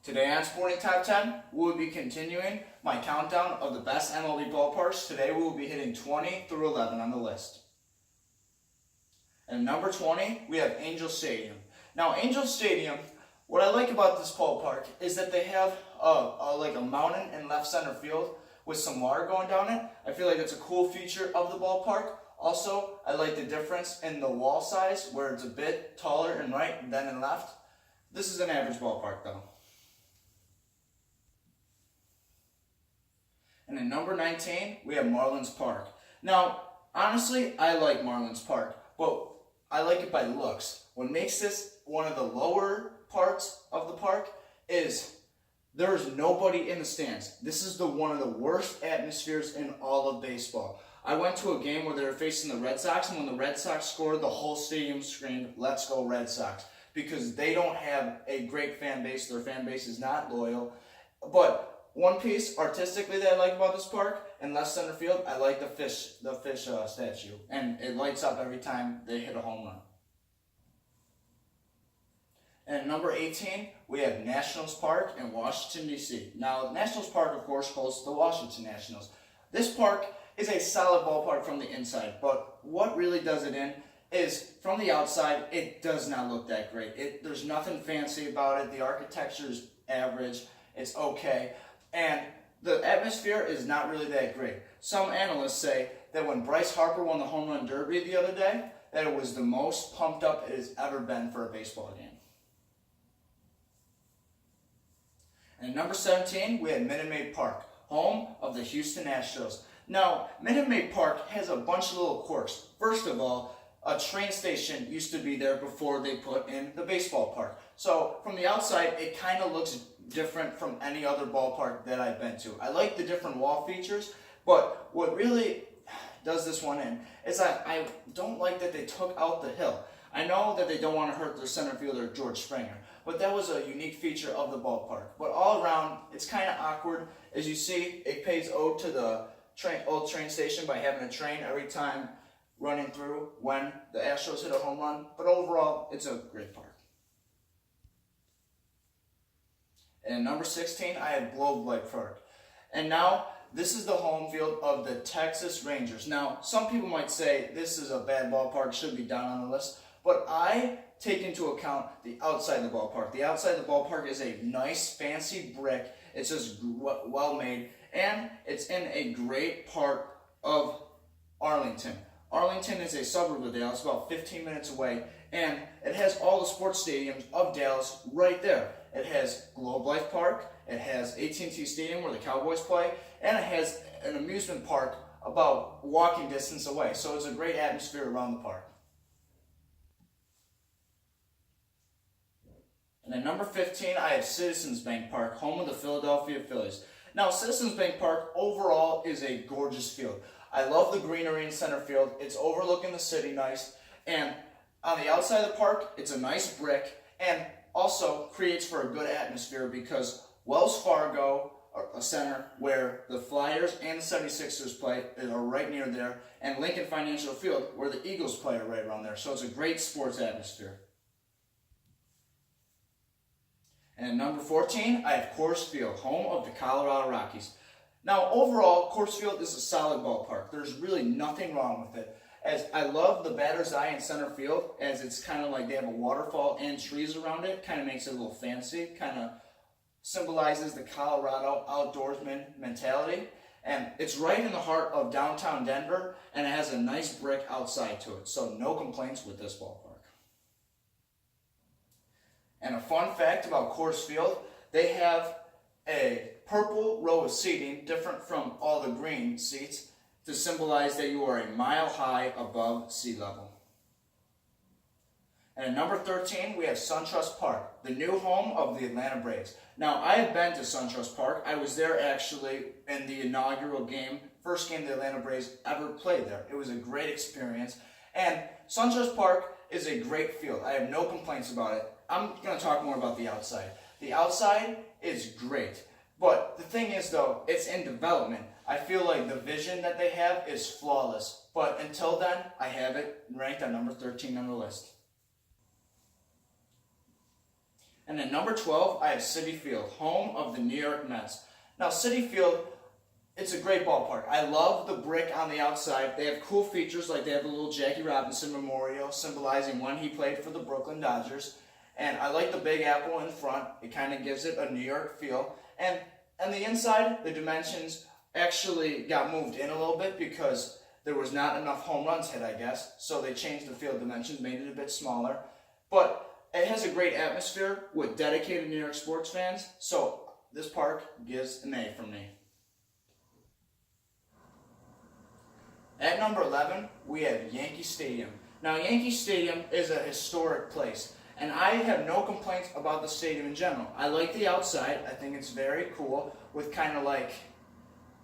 Today on Sporting Top 10, we will be continuing my countdown of the best MLB ballparks. Today we will be hitting 20 through 11 on the list. And number 20, we have Angel Stadium. Now Angel Stadium, what I like about this ballpark is that they have like a mountain in left center field with some water going down it. I feel like it's a cool feature of the ballpark. Also, I like the difference in the wall size where it's a bit taller in right than in left. This is an average ballpark though. And in number 19, we have Marlins Park. Now, honestly, I like Marlins Park, but I like it by looks. What makes this one of the lower parts of the park is there's nobody in the stands. This is one of the worst atmospheres in all of baseball. I went to a game where they were facing the Red Sox, and when the Red Sox scored, the whole stadium screamed, "Let's go Red Sox," because they don't have a great fan base. Their fan base is not loyal. But one piece artistically that I like about this park, in left center field, I like the fish statue, and it lights up every time they hit a home run. And at number 18, we have Nationals Park in Washington, D.C. Now, Nationals Park, of course, hosts the Washington Nationals. This park is a solid ballpark from the inside, but what really does it in is, from the outside, it does not look that great. There's nothing fancy about it. The architecture is average. It's okay. And the atmosphere is not really that great. Some analysts say that when Bryce Harper won the home run derby the other day, that it was the most pumped up it has ever been for a baseball game. And number 17, we have Minute Maid Park, home of the Houston Astros. Now, Minute Maid Park has a bunch of little quirks. First of all, a train station used to be there before they put in the baseball park. So from the outside, it kind of looks different from any other ballpark that I've been to. I like the different wall features, but what really does this one in is I don't like that they took out the hill. I know that they don't want to hurt their center fielder, George Springer, but that was a unique feature of the ballpark. But all around, it's kind of awkward. As you see, it pays ode to the old train station by having a train every time running through when the Astros hit a home run. But overall, it's a great park. And number 16, I have Globe Life Park. And now, this is the home field of the Texas Rangers. Now, some people might say this is a bad ballpark, should be down on the list. But I take into account the outside of the ballpark. The outside of the ballpark is a nice, fancy brick. It's just well made. And it's in a great part of Arlington. Arlington is a suburb of Dallas, about 15 minutes away. And it has all the sports stadiums of Dallas right there. It has Globe Life Park, it has AT&T Stadium where the Cowboys play, and it has an amusement park about walking distance away. So it's a great atmosphere around the park. And at number 15, I have Citizens Bank Park, home of the Philadelphia Phillies. Now, Citizens Bank Park overall is a gorgeous field. I love the greenery in center field. It's overlooking the city nice. And on the outside of the park, it's a nice brick and also creates for a good atmosphere because Wells Fargo, a center where the Flyers and the 76ers play, are right near there, and Lincoln Financial Field, where the Eagles play, are right around there. So it's a great sports atmosphere. And number 14, I have Coors Field, home of the Colorado Rockies. Now, overall, Coors Field is a solid ballpark. There's really nothing wrong with it. As I love the batter's eye in center field, as it's kind of like they have a waterfall and trees around it. Kind of makes it a little fancy. Kind of symbolizes the Colorado outdoorsman mentality. And it's right in the heart of downtown Denver, and it has a nice brick outside to it. So no complaints with this ballpark. And a fun fact about Coors Field, they have a purple row of seating, different from all the green seats, to symbolize that you are a mile high above sea level. And at number 13, we have SunTrust Park, the new home of the Atlanta Braves. Now, I have been to SunTrust Park. I was there actually in the inaugural game, first game the Atlanta Braves ever played there. It was a great experience. And SunTrust Park is a great field. I have no complaints about it. I'm going to talk more about the outside. The outside is great. But the thing is, though, it's in development. I feel like the vision that they have is flawless. But until then, I have it ranked on number 13 on the list. And at number 12, I have Citi Field, home of the New York Mets. Now, Citi Field, it's a great ballpark. I love the brick on the outside. They have cool features, like they have a little Jackie Robinson memorial symbolizing when he played for the Brooklyn Dodgers. And I like the Big Apple in front. It kind of gives it a New York feel. And on the inside, the dimensions actually got moved in a little bit because there was not enough home runs hit, I guess. So they changed the field dimensions, made it a bit smaller. But it has a great atmosphere with dedicated New York sports fans. So this park gives an A from me. At number 11, we have Yankee Stadium. Now, Yankee Stadium is a historic place, and I have no complaints about the stadium in general. I like the outside. I think it's very cool with kind of like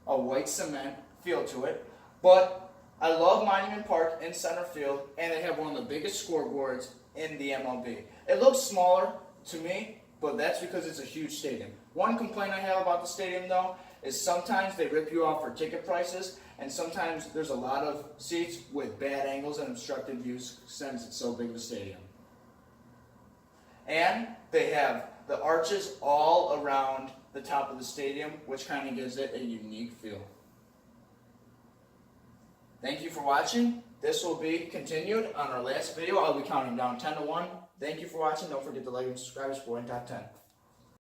a white cement feel to it. But I love Monument Park in center field, and they have one of the biggest scoreboards in the MLB. It looks smaller to me, but that's because it's a huge stadium. One complaint I have about the stadium, though, is sometimes they rip you off for ticket prices, and sometimes there's a lot of seats with bad angles and obstructed views since it's so big of a stadium. And they have the arches all around the top of the stadium, which kind of gives it a unique feel. Thank you for watching. This will be continued on our last video. I'll be counting down 10 to 1. Thank you for watching. Don't forget to like and subscribe. Sporting Top 10.